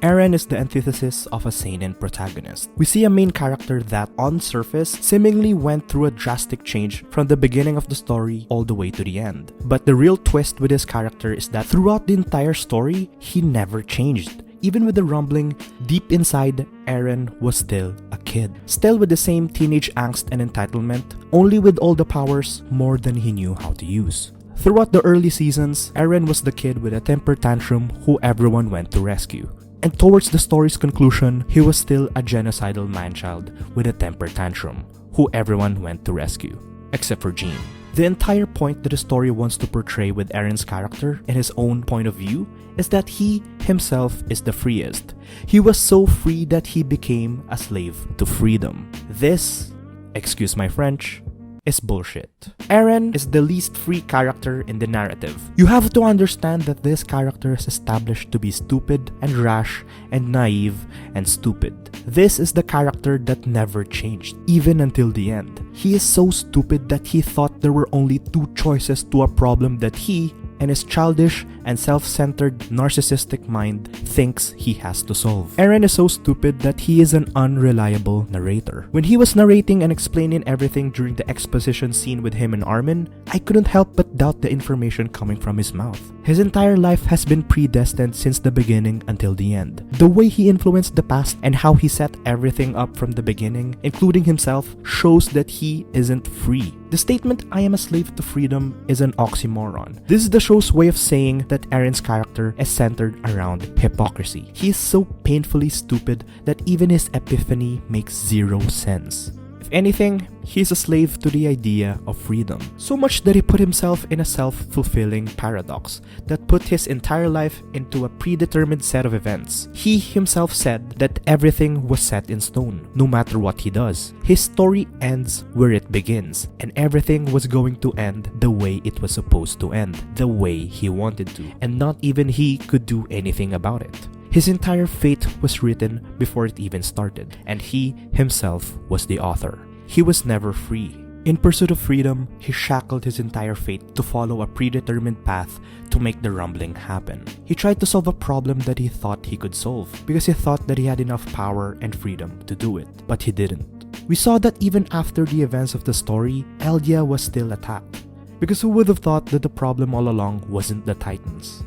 Eren is the antithesis of a seinen protagonist. We see a main character that, on surface, seemingly went through a drastic change from the beginning of the story all the way to the end. But the real twist with his character is that throughout the entire story, he never changed. Even with the rumbling, deep inside, Eren was still a kid. Still with the same teenage angst and entitlement, only with all the powers more than he knew how to use. Throughout the early seasons, Eren was the kid with a temper tantrum who everyone went to rescue. And towards the story's conclusion, he was still a genocidal manchild with a temper tantrum, who everyone went to rescue, except for Jean. The entire point that the story wants to portray with Eren's character in his own point of view is that he himself is the freest. He was so free that he became a slave to freedom. This, excuse my French, is bullshit. Eren is the least free character in the narrative. You have to understand that this character is established to be stupid and rash and naive and stupid. This is the character that never changed, even until the end. He is so stupid that he thought there were only two choices to a problem that he and his childish and self-centered narcissistic mind thinks he has to solve. Eren is so stupid that he is an unreliable narrator. When he was narrating and explaining everything during the exposition scene with him and Armin, I couldn't help but doubt the information coming from his mouth. His entire life has been predestined since the beginning until the end. The way he influenced the past and how he set everything up from the beginning, including himself, shows that he isn't free. The statement, "I am a slave to freedom," is an oxymoron. This is the show's way of saying that Eren's character is centered around hypocrisy. He is so painfully stupid that even his epiphany makes zero sense. If anything, he's a slave to the idea of freedom. So much that he put himself in a self-fulfilling paradox that put his entire life into a predetermined set of events. He himself said that everything was set in stone, no matter what he does. His story ends where it begins, and everything was going to end the way it was supposed to end, the way he wanted to, and not even he could do anything about it. His entire fate was written before it even started, and he himself was the author. He was never free. In pursuit of freedom, he shackled his entire fate to follow a predetermined path to make the rumbling happen. He tried to solve a problem that he thought he could solve, because he thought that he had enough power and freedom to do it, but he didn't. We saw that even after the events of the story, Eldia was still attacked, because who would have thought that the problem all along wasn't the Titans?